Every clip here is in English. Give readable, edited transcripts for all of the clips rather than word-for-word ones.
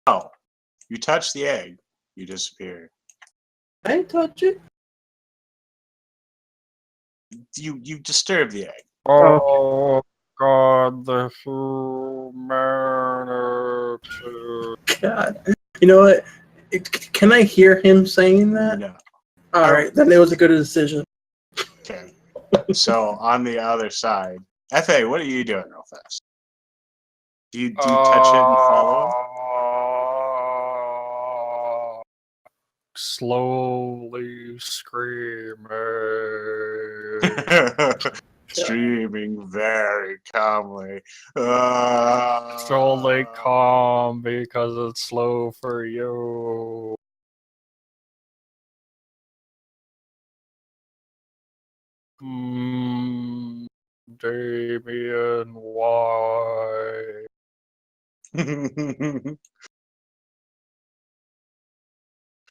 Oh, you touch the egg, you disappear. I didn't touch it. You disturb the egg. Oh God, the humanity. God. You know what? Can I hear him saying that? No. All right, then it was a good decision. Okay. So on the other side, Fa, what are you doing real fast? Do you touch it and follow Slowly screaming. him? Streaming very calmly. It's only calm because it's slow for you. Damien, why?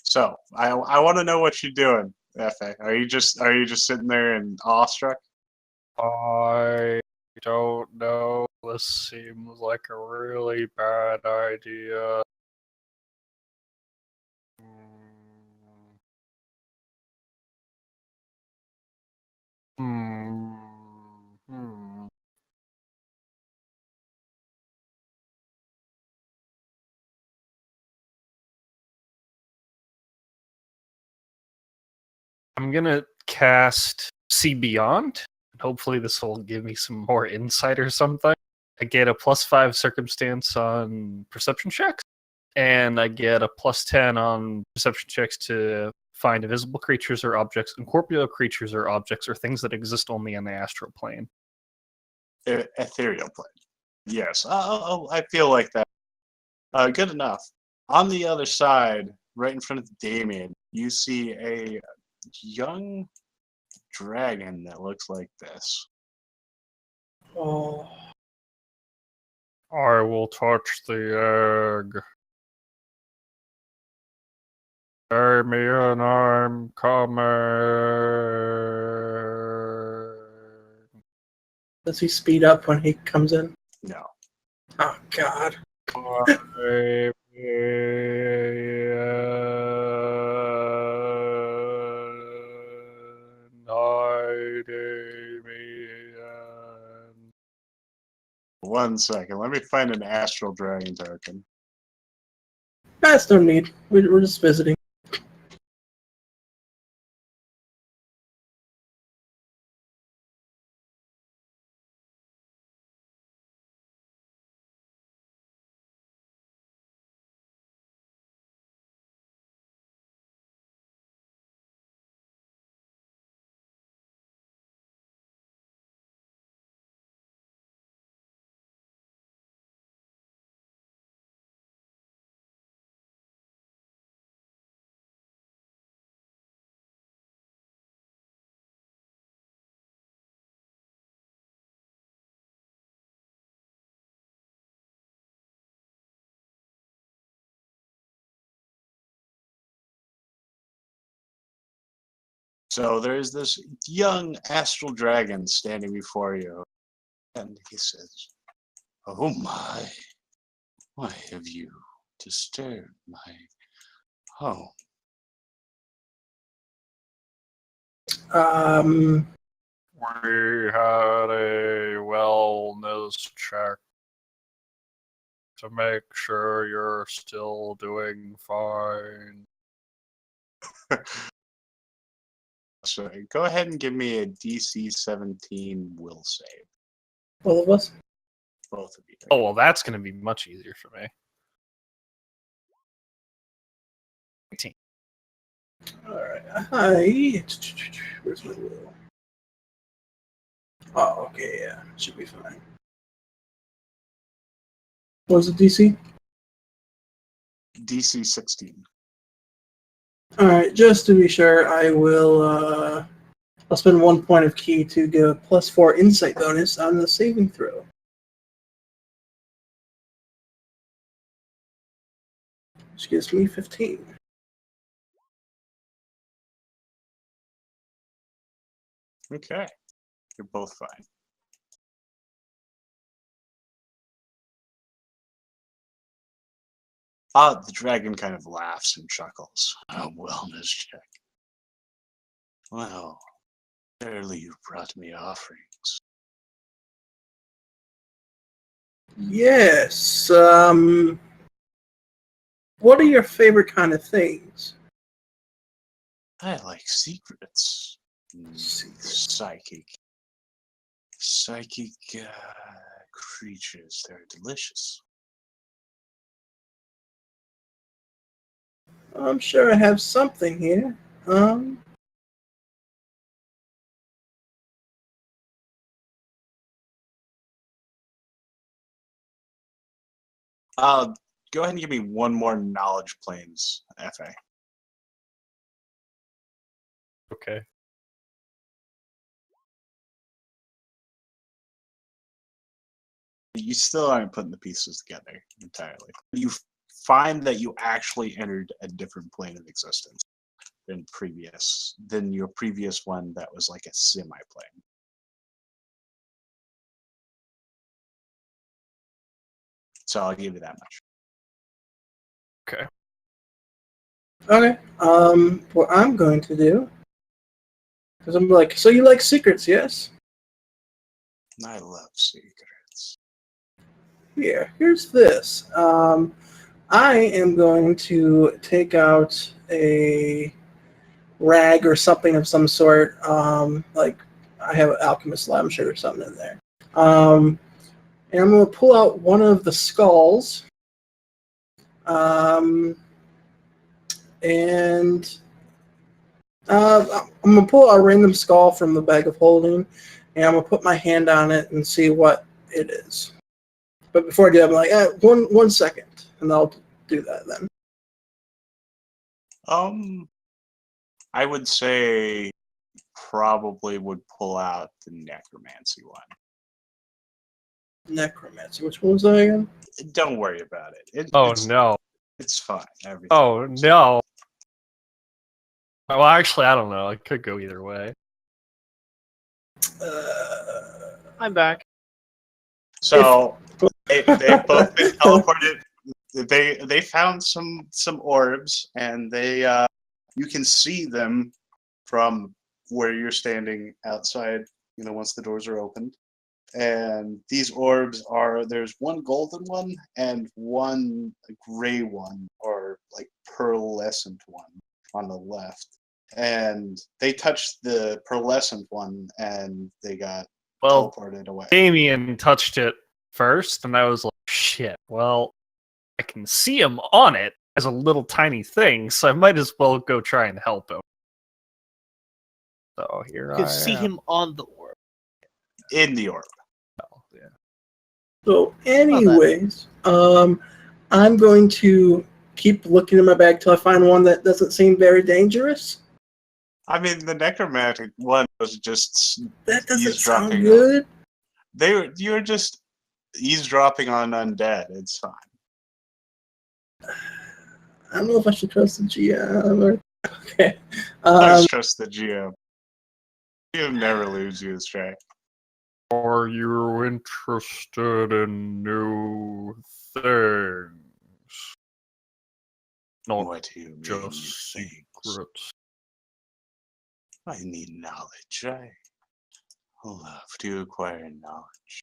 So I want to know what you're doing, Fa. Are you just sitting there and awestruck? I don't know. This seems like a really bad idea. Hmm. Hmm. I'm gonna cast See Beyond. Hopefully, this will give me some more insight or something. I get a +5 circumstance on perception checks, and I get a +10 on perception checks to find invisible creatures or objects, incorporeal creatures or objects, or things that exist only in the astral plane. Ethereal plane. Yes, I feel like that. Good enough. On the other side, right in front of Damien, you see a young dragon that looks like this. Oh, I will touch the egg. Damien, I'm coming. does he speed up when he comes in? No. Oh God. One second. Let me find an astral dragon token. That's no need. We're just visiting. So there's this young astral dragon standing before you, and he says, "Oh my, why have you disturbed my home?" We had a wellness check to make sure you're still doing fine. So go ahead and give me a DC 17 will save. Both of us. Both of you. Oh, well, that's going to be much easier for me. 18. Alright. Hi. Where's my will? Oh, okay, yeah. Should be fine. What was the DC? DC 16. Alright, just to be sure, I will I'll spend 1 point of key to get a +4 insight bonus on the saving throw. Which gives me 15. Okay. You're both fine. The dragon kind of laughs and chuckles. A wellness check. Well, barely you brought me offerings. Yes. What are your favorite kind of things? I like secrets. Psychic creatures. They're delicious. I'm sure I have something here. Go ahead and give me one more knowledge planes, FA. Okay. You still aren't putting the pieces together entirely. You find that you actually entered a different plane of existence than your previous one that was like a semi-plane. So I'll give you that much. Okay. Okay. What I'm going to do, because I'm like, so you like secrets, yes? I love secrets. Here's this. I am going to take out a rag or something of some sort. Like I have an alchemist lampshade or something in there. And I'm going to pull out one of the skulls. And I'm going to pull out a random skull from the bag of holding, and I'm going to put my hand on it and see what it is. But before I do, I'm like, 1 second, and I'll do that then. I would say probably would pull out the necromancy one. Necromancy. Which one was that again? Don't worry about it. No. It's fine. Everything. Oh no. Well, actually, I don't know. It could go either way. I'm back. So they've both been teleported. They found some orbs, and they you can see them from where you're standing outside. You know, once the doors are opened, and these orbs there's one golden one and one gray one, or like pearlescent one on the left. And they touched the pearlescent one, and they got teleported away. Damien touched it first, and I was like, shit, well, I can see him on it as a little tiny thing, so I might as well go try and help him. So here You I can see am. him on the orb. In the orb. Oh, yeah. So, anyways, I'm going to keep looking in my bag till I find one that doesn't seem very dangerous. I mean, the necromantic one was just That doesn't sound eavesdropping good. You're just eavesdropping on undead. It's fine. I don't know if I should trust the GM. Okay. Always trust the GM. GM never leaves you astray. Are you interested in new things? Not What do you mean? just things? secrets. I need knowledge. I love to acquire knowledge.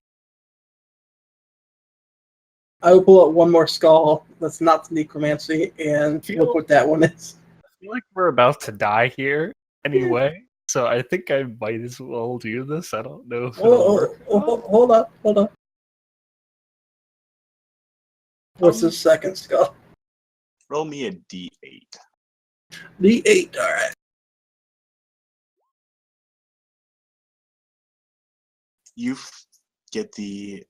I will pull out one more skull that's not the necromancy and look what that one is. I feel like we're about to die here anyway, so I think I might as well do this. I don't know if it'll work. Hold up. What's the second skull? Roll me a d8. D8, alright. You get the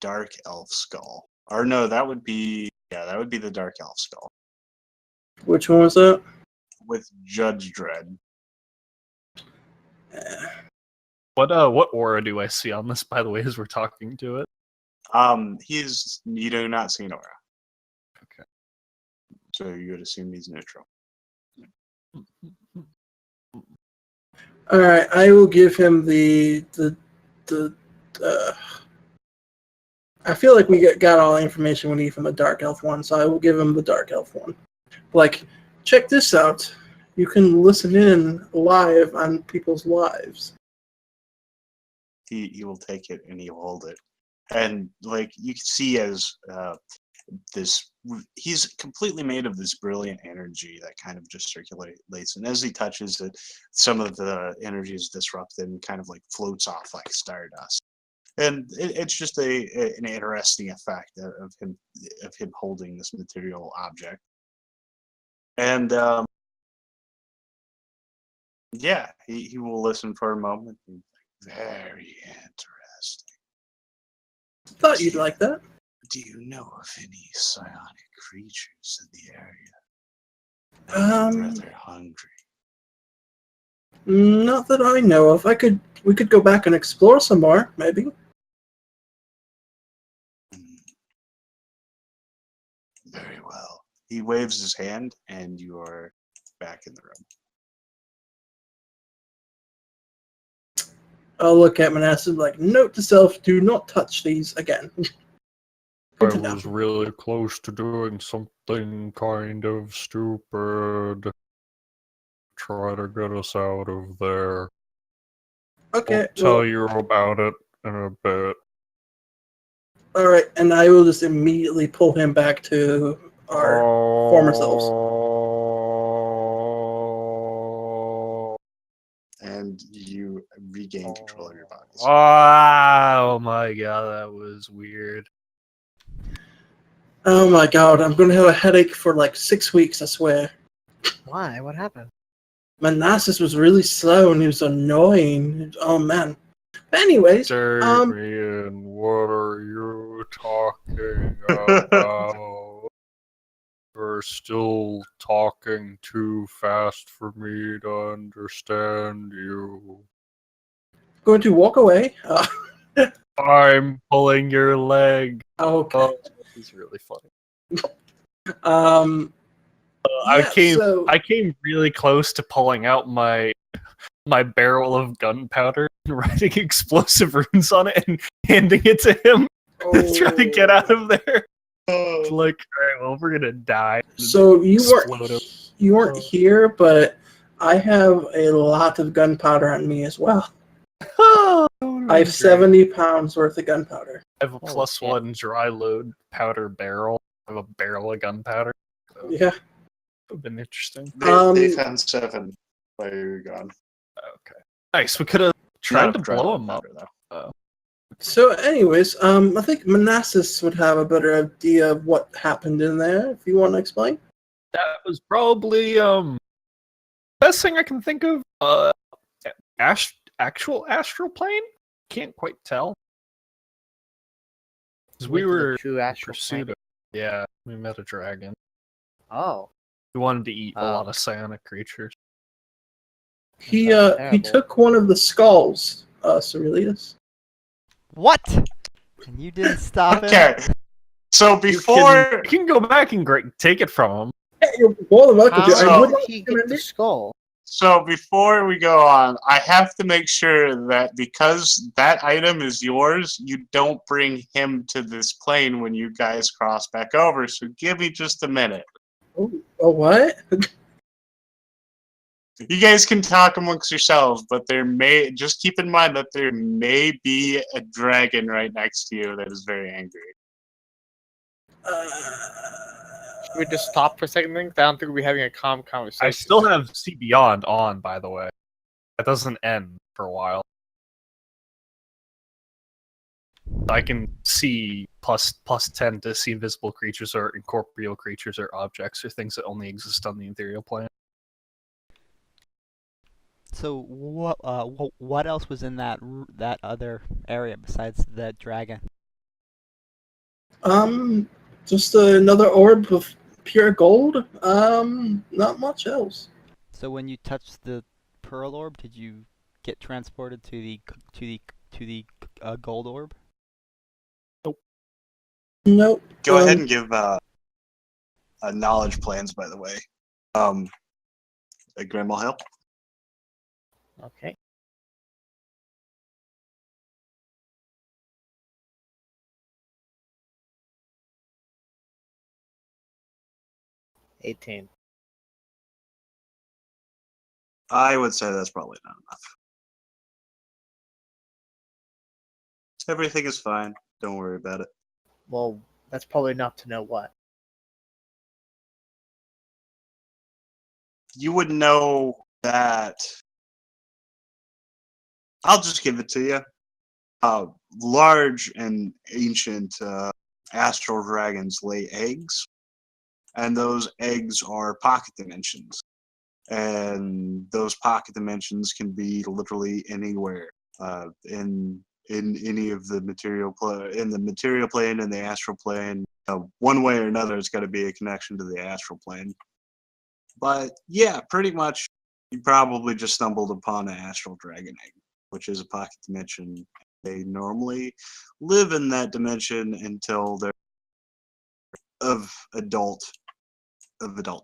dark elf skull. Or no, that would be the dark elf skull. Which one was that? With Judge Dredd. What aura do I see on this, by the way, as we're talking to it? You do not see an aura. Okay. So you would assume he's neutral. Alright, I will give him the I feel like we got all the information we need from the Dark Elf one, so I will give him the Dark Elf one. Like, check this out. You can listen in live on people's lives. He will take it and he will hold it, and like you can see as this, he's completely made of this brilliant energy that kind of just circulates, and as he touches it, some of the energy is disrupted and kind of like floats off like stardust. And it's just an interesting effect of him holding this material object. And yeah, he will listen for a moment. Very interesting. Thought you'd like that. Do you know of any psionic creatures in the area? Rather hungry. Not that I know of. We could go back and explore some more, maybe. Very well. He waves his hand, and you are back in the room. I'll look at Manasseh like, note to self, do not touch these again. I Good to know. was really close to doing something kind of stupid. Try to get us out of there. Okay, I'll tell well, you about it in a bit. alright, and I will just immediately pull him back to our former selves. And you regain control of your bodies. Oh my god, that was weird. Oh my god, I'm gonna have a headache for like 6 weeks, I swear. Why? What happened? Manassas was really slow and he was annoying. Oh man. But anyways, Damien, what are you talking about? You're still talking too fast for me to understand you. going to walk away. I'm pulling your leg. Okay. Oh, this is really funny. Yeah, I came really close to pulling out my barrel of gunpowder and writing explosive runes on it and handing it to him to try to get out of there. Like, all right, well, we're gonna die. So you Explode weren't here, but I have a lot of gunpowder on me as well. I have 70 pounds worth of gunpowder. I have a Holy plus shit. 1 dry load powder barrel. I have a barrel of gunpowder. So Yeah. it would have been interesting. They found 7 while you were gone. Okay. Nice. We could have tried to Not dry blow load him up. powder, though. So anyways, I think Manassas would have a better idea of what happened in there, if you want to explain. That was probably best thing I can think of. Actual astral plane? Can't quite tell. Because we Went to the were true in astral pursuit plane. of. Yeah, we met a dragon. Oh. We wanted to eat a Oh. lot of psionic creatures. He That's he terrible. took one of the skulls, Cerilius. What? And you didn't stop him? Okay. So before You can go back and take it from him. Yeah, you're more than welcome to. So- I would did he get the skull? So before we go on, I have to make sure that because that item is yours, you don't bring him to this plane when you guys cross back over. So give me just a minute. Oh, what? You guys can talk amongst yourselves, but just keep in mind that there may be a dragon right next to you that is very angry. Should we just stop for a second? I don't think we're having a calm conversation. I still have See Beyond on, by the way. That doesn't end for a while. I can see plus 10 to see invisible creatures or incorporeal creatures or objects or things that only exist on the ethereal plane. So what else was in that other area besides the dragon? Just another orb of pure gold. Not much else. So when you touched the pearl orb, did you get transported to the gold orb? Nope. Go ahead and give knowledge plans, by the way. Grandma Hill. Okay. 18. I would say that's probably not enough. Everything is fine. Don't worry about it. Well, that's probably enough to know what. You would know that. I'll just give it to you. Large and ancient astral dragons lay eggs, and those eggs are pocket dimensions. And those pocket dimensions can be literally anywhere in any of the material in the material plane and the astral plane. One way or another, it's got to be a connection to the astral plane. But yeah, pretty much, you probably just stumbled upon an astral dragon egg, which is a pocket dimension. They normally live in that dimension until they're of adult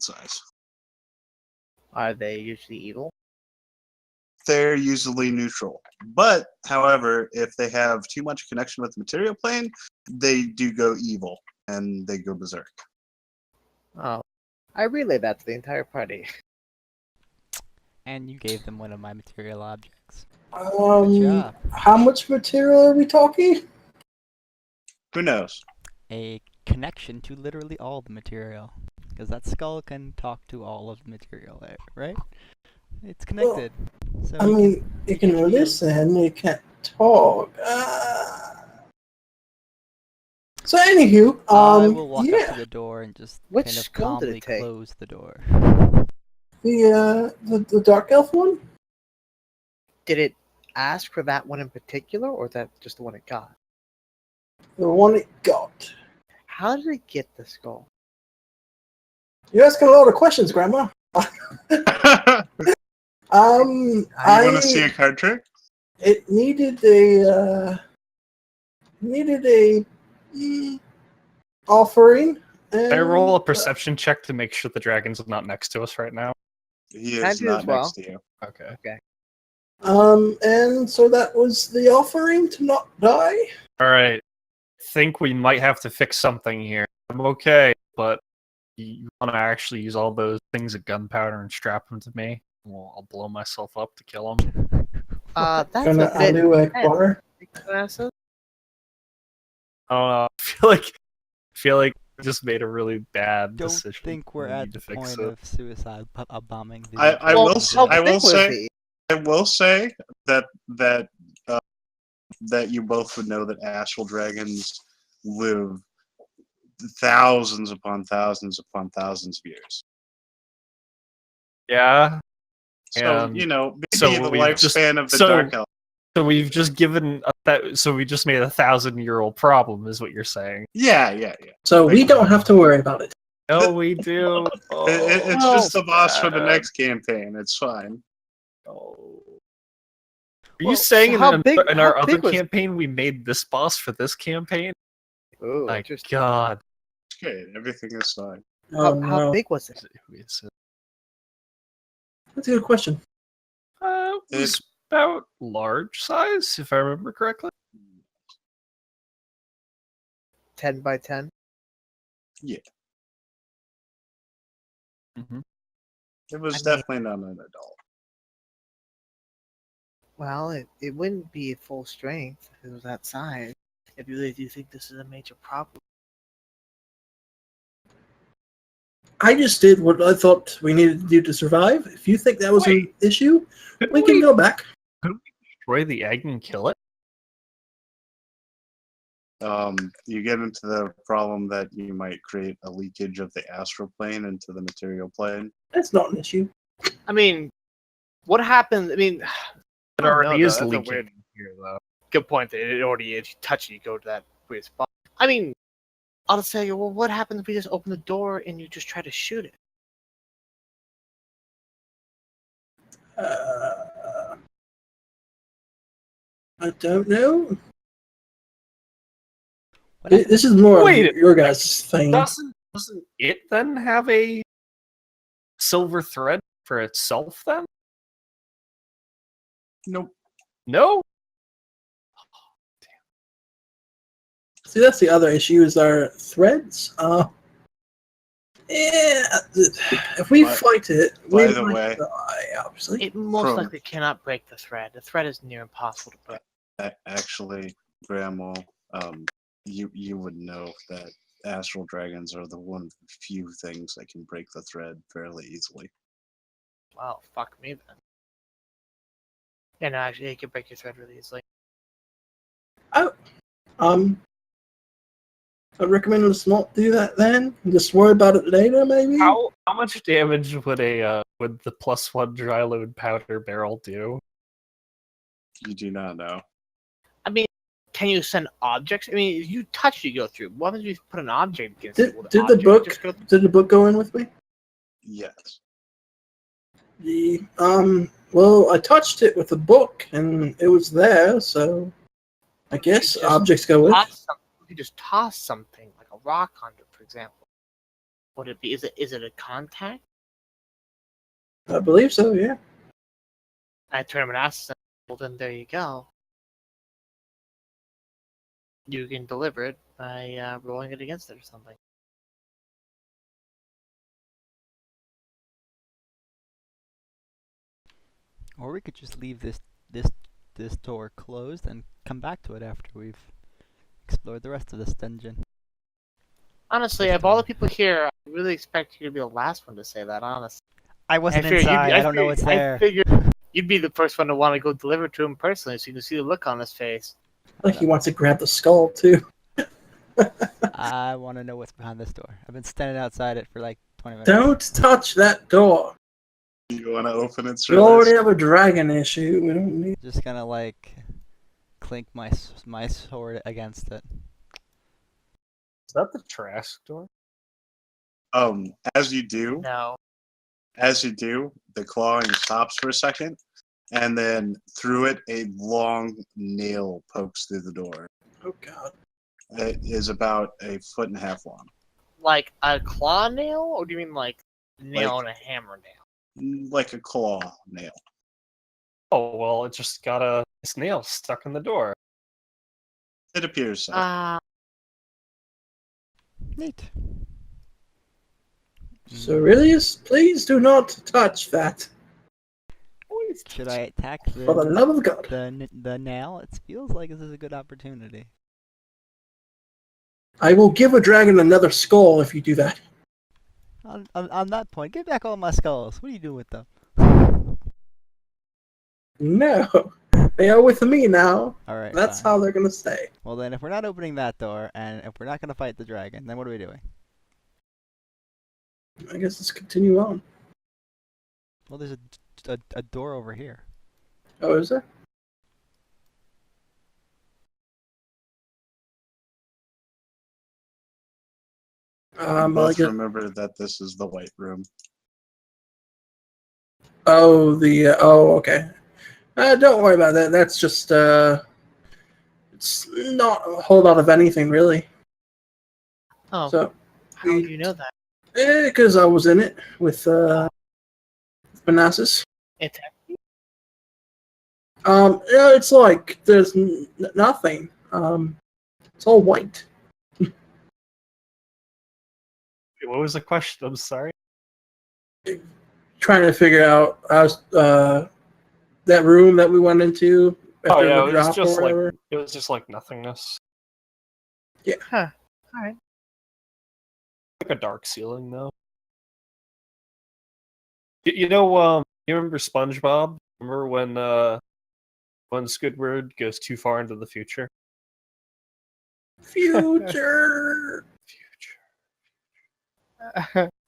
size. Are they usually evil? They're usually neutral. But, however, if they have too much connection with the material plane, they do go evil and they go berserk. Oh, I relayed that to the entire party. And you gave them one of my material objects. Good job. How much material are we talking? Who knows? A connection to literally all the material. Because that skull can talk to all of the material there, right? It's connected. So I mean, it can listen, it can't talk. So, anywho, I will walk up yeah, to the door and just Which kind of skull did calmly it take? close the door. the dark elf one. Did it ask for that one in particular, or is that just the one it got? The one it got. How did it get the skull? You're asking a lot of questions, Grandma. You I want to see a card trick? It needed a offering. And, Can I roll a perception check to make sure the dragon's not next to us right now? He Can I is do not as well? next to you. Okay. And so that was the offering to not die. All right. Think we might have to fix something here. I'm okay, but you want to actually use all those things of gunpowder and strap them to me? Well, I'll blow myself up to kill them. That's Gonna a bit undo a intense. quarter. Acid? I don't know. I feel like we just made a really bad Don't decision. think we're We at need the to fix point it. of suicide bombing. The I Well, will how I big will was say he? I will say that you both would know that astral dragons live thousands upon thousands upon thousands of years. Yeah. So And maybe so the we've just- lifespan of the so- dark elf. So we've just given that. So we just made a 1,000-year-old problem, is what you're saying? Yeah. So we don't have to worry about it. No, we do. It's Oh, just the boss for the bad. next campaign. It's fine. Oh. Are you Well, saying so how in big- our how other big was- campaign we made this boss for this campaign? Ooh, My interesting. God. It's good. Everything is fine. Oh, How no. big was it? It's, That's a good question. it was about large size, if I remember correctly. 10 by 10? Mm-hmm. It was I mean- definitely not an adult. Well, it wouldn't be at full strength if it was that size. If you really do think this is a major problem. I just did what I thought we needed to do to survive. If you think that was an issue, we can go back. Destroy the egg and kill it? You get into the problem that you might create a leakage of the astral plane into the material plane. That's not an issue. I mean, what happens? I mean, It I don't already know, is though. That's a leaking weird- here, though. good point. That it already is. You touch it, you go to that weird spot. I mean, I'll just say, well, what happens if we just open the door and you just try to shoot it? I don't know. What if- This is more Wait. of your guys' thing. Doesn't it then have a silver thread for itself then? Nope. No? See, that's the other issue is our threads. Yeah, if we But- fight it, by we the might way- die, obviously. It most From- likely cannot break the thread. The thread is near impossible to break. Actually, Grandma, you would know that astral dragons are the one of the few things that can break the thread fairly easily. Wow, fuck me then. Yeah, no, actually, it can break your thread really easily. I recommend us not do that then. Just worry about it later, maybe. How much damage would would the +1 dry load powder barrel do? You do not know. I mean, can you send objects? I mean, if you touch, you go through. Why don't you put an object against it? Will Did the object book just go through? did the book go in with me? Yes. Well, I touched it with the book and it was there, so I guess Just objects go with. You could just toss something like a rock onto it, for example. Would it be? Is it a contact? I believe so, yeah. I tournament assassin. Well, then there you go. You can deliver it by rolling it against it or something. Or we could just leave this door closed and come back to it after we've explored the rest of this dungeon. Honestly, of all the people here, I really expect you to be the last one to say that. Honestly, I wasn't figured you'd- inside. I don't know what's there. I figured you'd be the first one to want to go deliver it to him personally, so you can see the look on his face. I think he wants to grab the skull too. I want to know what's behind this door. I've been standing outside it for like 20 minutes. Don't touch that door. You want to open it, We sir? already have a dragon issue. We don't need. Just gonna like clink my sword against it. Is that the trash door? As you do, No. the clawing stops for a second, and then through it, a long nail pokes through the door. Oh God. It is about 1.5 feet long. Like a claw nail, or do you mean like a nail Like- and a hammer nail? Like a claw nail. Oh well, it just got a nail stuck in the door. It appears so. Neat. So Aurelius, please do not touch that. Should I attack For the love of God. the nail? It feels like this is a good opportunity. I will give a dragon another skull if you do that. On that point, give back all my skulls. What are you doing with them? No. They are with me now. Alright. That's fine. how they're gonna stay. Well then, if we're not opening that door, and if we're not gonna fight the dragon, then what are we doing? I guess let's continue on. Well, there's a door over here. Oh, is there? I Both guess- remember that this is the White Room. Oh, okay. Don't worry about that. That's just it's not a whole lot of anything really. Oh, So, how do you know that? because I was in it with Manassas. It's Yeah, it's like there's nothing. It's all white. What was the question? I'm sorry. Trying to figure out that room that we went into. Oh after yeah, the it was drop or just whatever. like nothingness. Huh. Alright. Like a dark ceiling though. You remember SpongeBob? Remember when Squidward goes too far into the future? Future.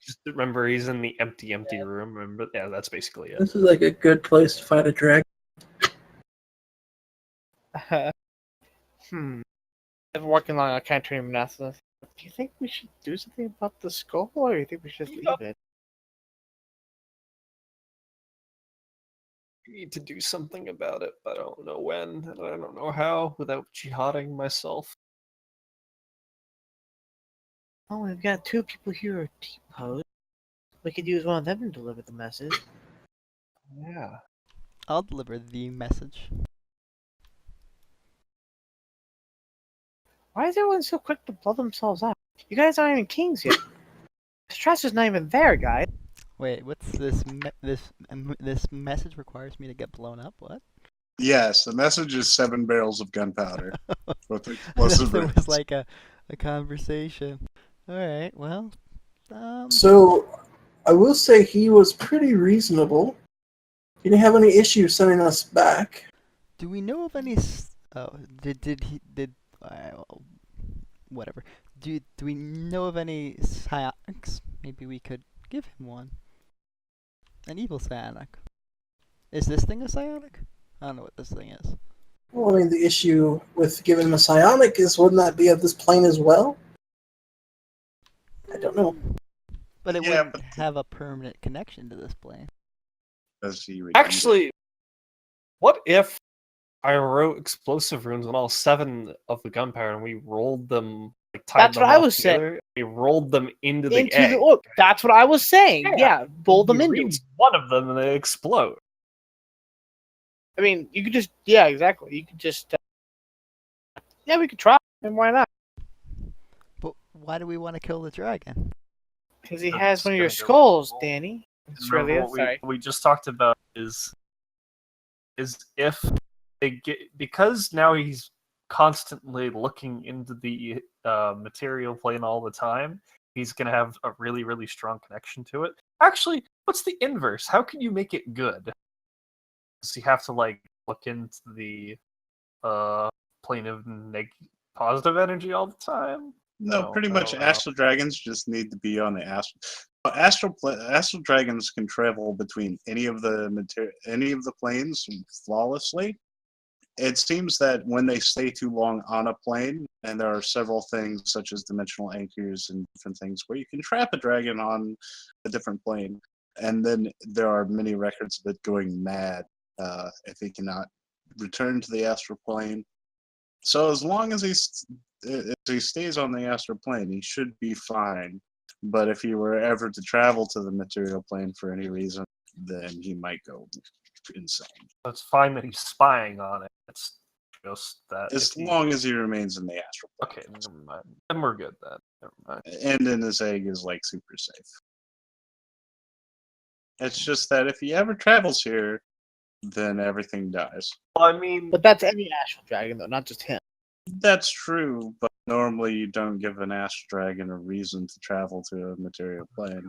Just remember he's in the empty room. Remember? Yeah, that's basically it. This is like a good place to fight a dragon. I've been working long. I can't turn him Do you think we should do something about the skull, or do you think we should just leave it? I need to do something about it, but I don't know when, and I don't know how without jihading myself. Oh, we've got two people here who are T-posed. We could use one of them to deliver the message. Yeah. I'll deliver the message. Why is everyone so quick to blow themselves up? You guys aren't even kings yet. trash is not even there, guys. Wait, what's this? This message requires me to get blown up. What? Yes, the message is 7 barrels of gunpowder with I explosive thought there was rounds. like a conversation. All right. Well. So I will say he was pretty reasonable. He didn't have any issues sending us back. Do we know of any? Oh, did well, whatever. Do we know of any psionics? Maybe we could give him one. An evil psionic. Is this thing a psionic? I don't know what this thing is. Well, I mean, the issue with giving him a psionic is wouldn't that be of this plane as well? I don't know. But it Yeah, wouldn't but have a permanent connection to this plane. Does he redeem it? Actually, what if I wrote explosive runes on all 7 of the gunpowder and we rolled them, like tied That's them what I all was saying. together? We rolled them into the Into egg. the oil. That's what I was saying. Yeah. Yeah, roll them You into. read one of them and they explode. I mean, you could just. Yeah, exactly. You could just. Yeah, we could try. And why not? But why do we want to kill the dragon? Because he That's has one of your gonna go skulls, wrong. Danny. Remember Australia, what sorry. we just talked about is if they get, because now he's constantly looking into the material plane all the time, he's gonna have a really, really strong connection to it. Actually, what's the inverse? How can you make it good? Does he have to like look into the plane of positive energy all the time? No, pretty I much don't know. astral dragons just need to be on the astral dragons can travel between any of the planes flawlessly. It seems that when they stay too long on a plane, and there are several things such as dimensional anchors and different things where you can trap a dragon on a different plane, and then there are many records of it going mad if he cannot return to the astral plane. So as long as if he stays on the astral plane, he should be fine. But if he were ever to travel to the material plane for any reason, then he might go insane. It's fine that he's spying on it. It's just that As if he- long as he remains in the astral plane. Okay, never mind. Then we're good then. Never mind. And in his egg is like super safe. It's just that if he ever travels here, then everything dies. Well, I mean, But that's any astral dragon, though, not just him. That's true, but normally you don't give an astral dragon a reason to travel to a material plane.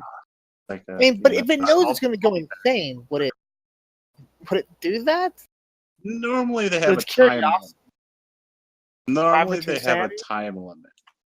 Like I mean, but if it knows it's going to go insane, would it do that? normally they So have a it's time limit. curiosity. Normally to they have a insanity? time limit.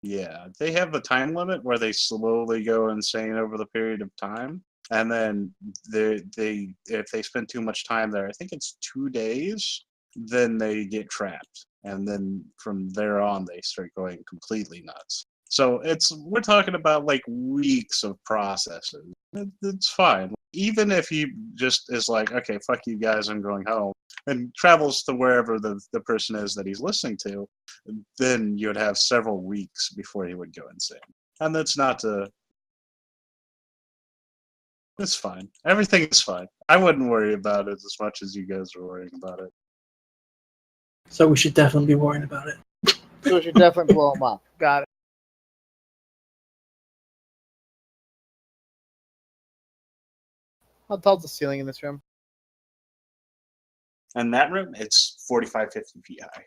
Yeah, they have a time limit where they slowly go insane over the period of time, and then they if they spend too much time there, I think it's 2 days, then they get trapped, and then from there on they start going completely nuts. So we're talking about like weeks of processes. It's fine. Even if he just is like, okay, fuck you guys, I'm going home, and travels to wherever the person is that he's listening to, then you'd have several weeks before he would go insane. And that's not to. It's fine. Everything is fine. I wouldn't worry about it as much as you guys are worrying about it. So we should definitely be worrying about it. So we should definitely blow him up. Got it. How tall's the ceiling in this room? And that room, it's 45, 50 feet high.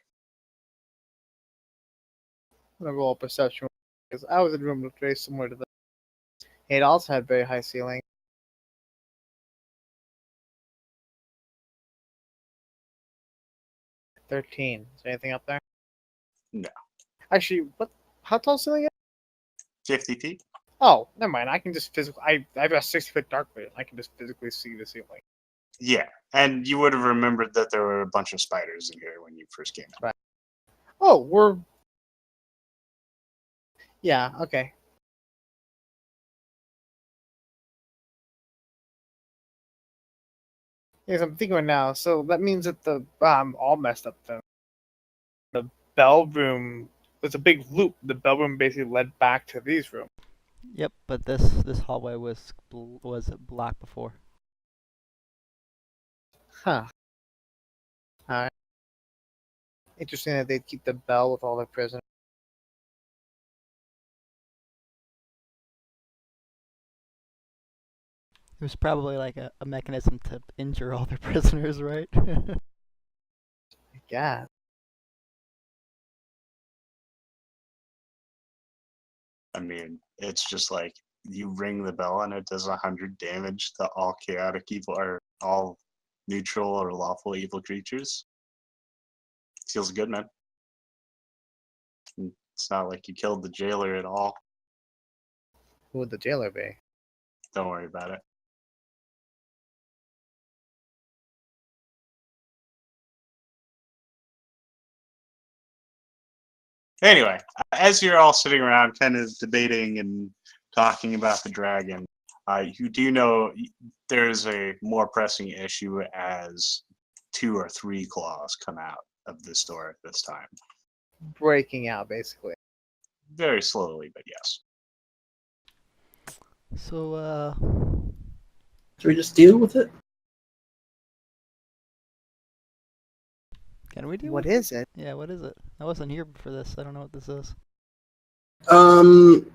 I'm gonna roll a perception because I was in a room that looked very similar to this. It also had very high ceiling. $13. Is there anything up there? No. Actually, what? How tall is the ceiling? 50 feet? Oh, never mind. I can just physically. I've got 60-foot dark vision. I can just physically see the ceiling. Yeah. And you would have remembered that there were a bunch of spiders in here when you first came in. Oh, we're. Yeah. Okay. Yes, I'm thinking right now. So that means that I'm all messed up then. The bell room was a big loop. The bell room basically led back to these rooms. Yep, but this hallway was black before. Huh. Alright. Interesting that they'd keep the bell with all their prisoners. was probably like a mechanism to injure all their prisoners, right? Yeah. I mean, it's just like you ring the bell and it does 100 damage to all chaotic evil or all neutral or lawful evil creatures. Feels good, man. It's not like you killed the jailer at all. Who would the jailer be? Don't worry about it. Anyway, as you're all sitting around kind of debating and talking about the dragon, you do know there's a more pressing issue as 2 or 3 claws come out of this door at this time. Breaking out, basically. Very slowly, but yes. So, Should we just deal with it? can we do What it? is it? Yeah, what is it? I wasn't here for this. I don't know what this is. Can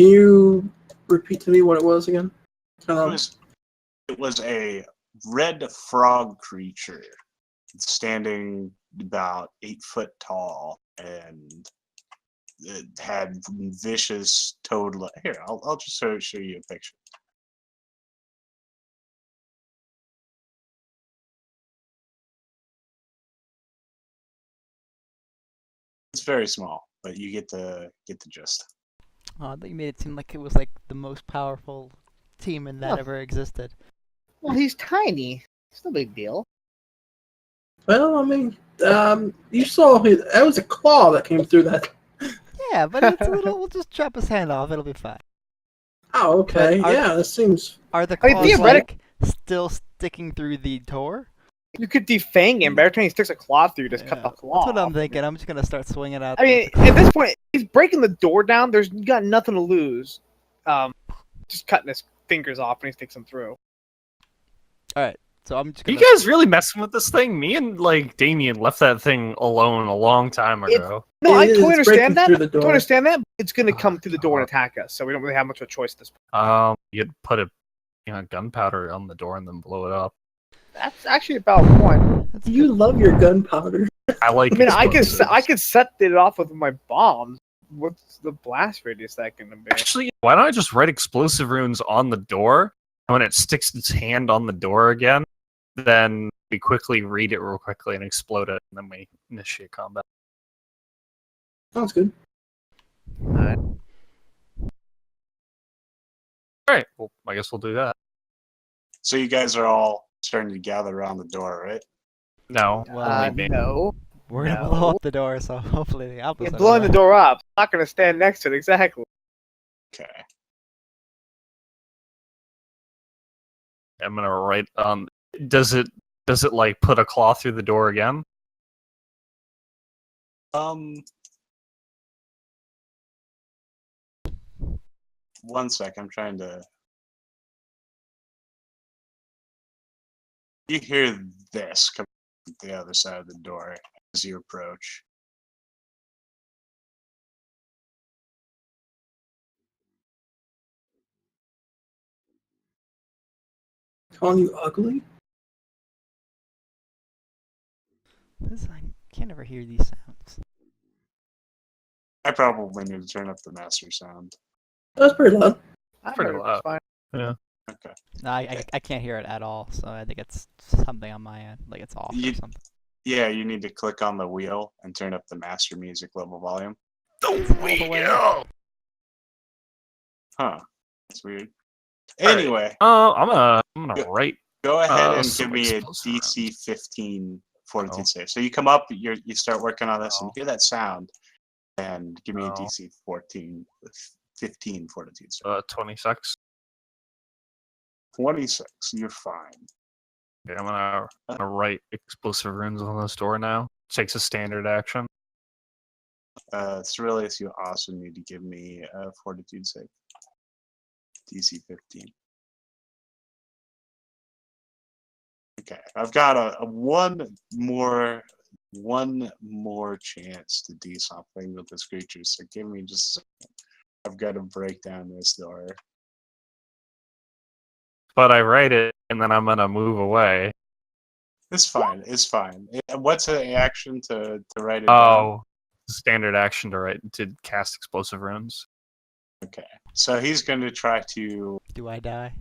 you repeat to me what it was again? It was a red frog creature standing about 8 foot tall, and it had vicious toad. Here, I'll just show you a picture. It's very small, but you get the gist. Oh, I thought you made it seem like it was like the most powerful team in that Huh. ever existed. Well, he's tiny. It's no big deal. Well, I mean, you saw that was a claw that came through that. Yeah, but it's a little. We'll just chop his hand off. It'll be fine. Oh, okay. But Yeah, that seems. Are the I mean, claws theoretic- like still sticking through the door? You could defang him, but every time he sticks a claw through, just cut the claw. That's what I'm off. thinking. I'm just gonna start swinging out. I mean, at this point, he's breaking the door down. There's you got nothing to lose. Just cutting his fingers off when he sticks them through. All right. So I'm just Are gonna. you guys really messing with this thing? Me and like Damien left that thing alone a long time ago. No, I It totally is breaking understand that. through the Totally door. understand that. It's going to Oh, come through the door and God. attack us, so we don't really have much of a choice at this point. You'd put gunpowder on the door and then blow it up. That's actually about point. That's You good. love your gunpowder. I like. I mean, I explosives. could set it off with my bombs. What's the blast radius that going to be? Actually, why don't I just write explosive runes on the door? And when it sticks its hand on the door again, then we quickly read it real quickly and explode it, and then we initiate combat. Sounds good. Alright. All right. Well, I guess we'll do that. So you guys are all starting to gather around the door, right? No. Well, only me. No. We're gonna No. blow up the door, so hopefully the opposite. You're of blowing the that. door up. I'm not going to stand next to it, exactly. Okay. I'm gonna write. Does it like put a claw through the door again? One sec, I'm trying to. You hear this come from the other side of the door as you approach. Calling you ugly? I can't ever hear these sounds. I probably need to turn up the master sound. That's pretty loud. I Pretty heard it loud. was fine. Okay. No, I can't hear it at all. So I think it's something on my end, like it's off or You- something. Yeah, you need to click on the wheel and turn up the master music level volume. It's all the way up. Huh. That's weird. All right. Anyway, I'm gonna Yeah. write. go ahead and some give me a explosive DC 15 fortitude Oh. save. So you come up, you start working on this, and Oh. hear that sound, and give me a Oh. DC 15 fortitude save. 26. 26, you're fine. Okay, I'm gonna write explosive runes on this door now. Takes a standard action. Cerilius, you also need to give me a fortitude save. DC 15. Okay, I've got a one more chance to do something with this creature. So give me just a second. I've got to break down this door. but I write it and then I'm gonna move away. It's fine. It's fine. What's an action to write it down? Oh, standard action to cast explosive runes. Okay. So he's going to try to. Do I die?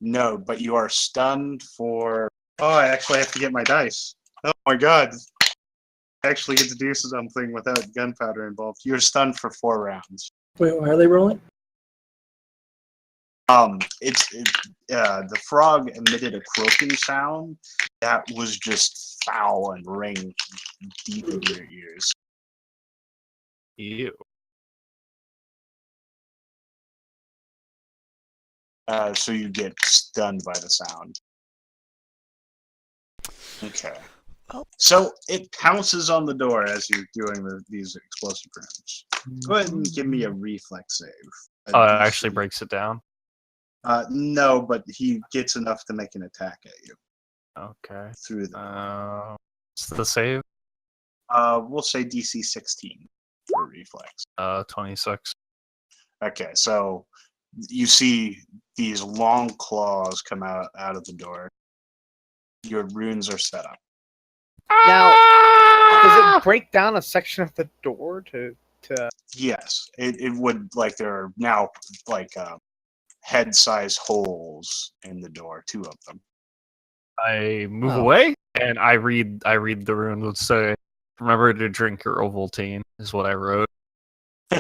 No, but you are stunned for. Oh, I actually have to get my dice. Oh my god. I actually get to do something without gunpowder involved. You're stunned for 4 rounds. Wait, why are they rolling? The frog emitted a croaking sound that was just foul and rang deep into your ears. Ew. So you get stunned by the sound. Okay. Well- So it pounces on the door as you're doing these explosive runes. Go ahead and give me a reflex save. Oh, it actually breaks it down. No, but he gets enough to make an attack at you Okay. through the. What's the save? We'll say DC 16 for reflex. 26. Okay, so you see these long claws come out of the door. Your runes are set up. Now, does it break down a section of the door to? Yes, it would, like, there are now like head-sized holes in the door, 2 of them. I move Oh. away and I read the rune. Let's say, remember to drink your Ovaltine is what I wrote. Oh,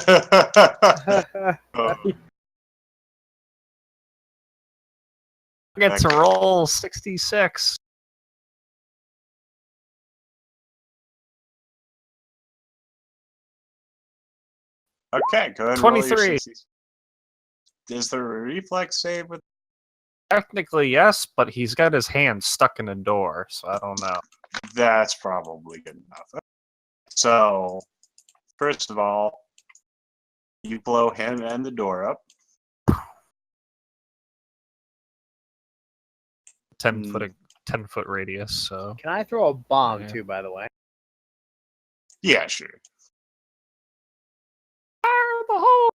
I get to Okay. roll 66. okay, go ahead and roll your 23. 60s. Is there a reflex save with? Technically, yes, but he's got his hand stuck in a door, so I don't know. That's probably good enough. So, first of all, you blow him and the door up. 10-foot radius. So Can I throw a bomb Yeah. too? By the way. Yeah, sure. fire the hole.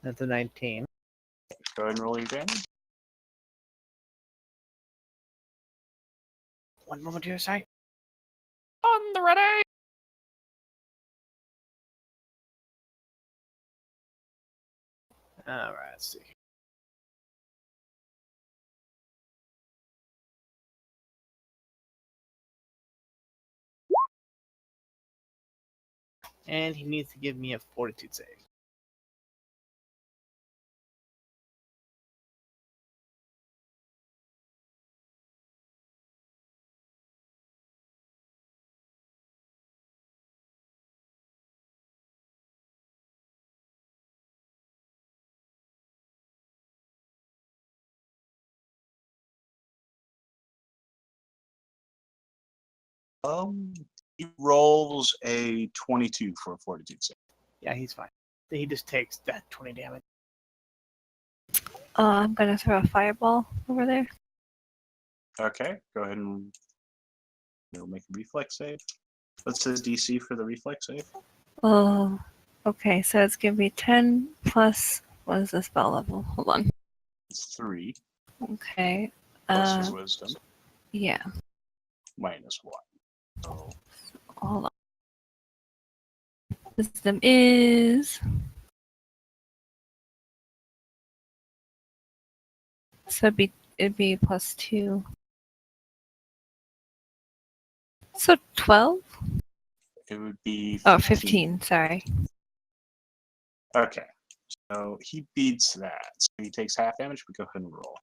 That's a 19. Go ahead and roll your damage. One moment to your side. On the ready. All right. Let's see. And he needs to give me a fortitude save. He rolls a 22 for a fortitude save. Yeah, he's fine. He just takes that 20 damage. I'm gonna throw a fireball over there. Okay, go ahead and make a reflex save. What's his DC for the reflex save? Oh, okay. So it's gonna be 10 plus. What is the spell level? Hold on. It's 3 Okay. plus his wisdom Yeah. minus 1. So Hold on. Wisdom is. So it'd be plus 2. So 12? it would be. Oh, 15. Sorry. Okay, so he beats that. So he takes half damage. We go ahead and roll.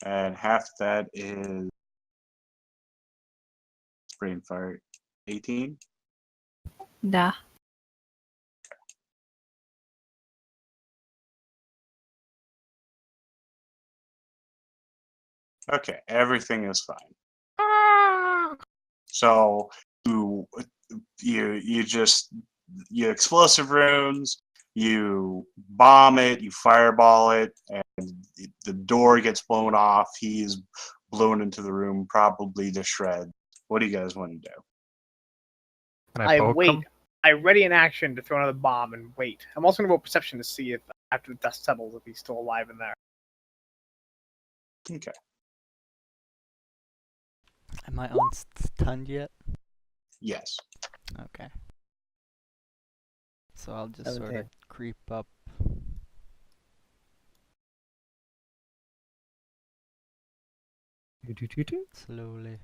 And half that is brain fire. 18. Nah. Okay, everything is fine. So you explosive runes, you bomb it, you fireball it, and the door gets blown off. He's blown into the room, probably to shreds. What do you guys want to do? Can I I poke wait. him? I ready an action to throw another bomb and wait. I'm also going to roll perception to see if, after the dust settles, if he's still alive in there. Okay. Am I unstunned yet? Yes. Okay. So I'll just sort of 17. creep up. Slowly.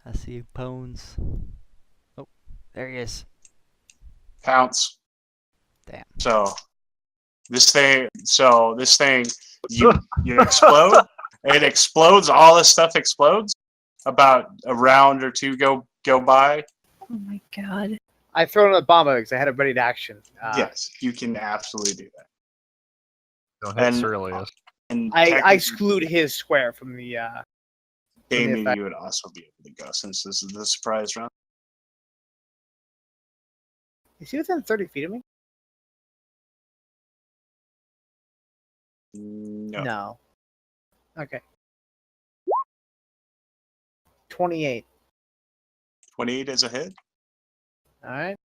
I see Bones. Oh, there he is. Pounce. Damn. So this thing, you explode. It explodes. All this stuff explodes. About a round or two go by. Oh my god. I throw another bomb because I had a ready to action. Yes, you can absolutely do that. Go ahead, And- Ceruleus. And I technically, exclude his square from the. Damien, effect. you would also be able to go since this is the surprise round. Is he within 30 feet of me? No. Okay. 28. 28 is a hit. All right.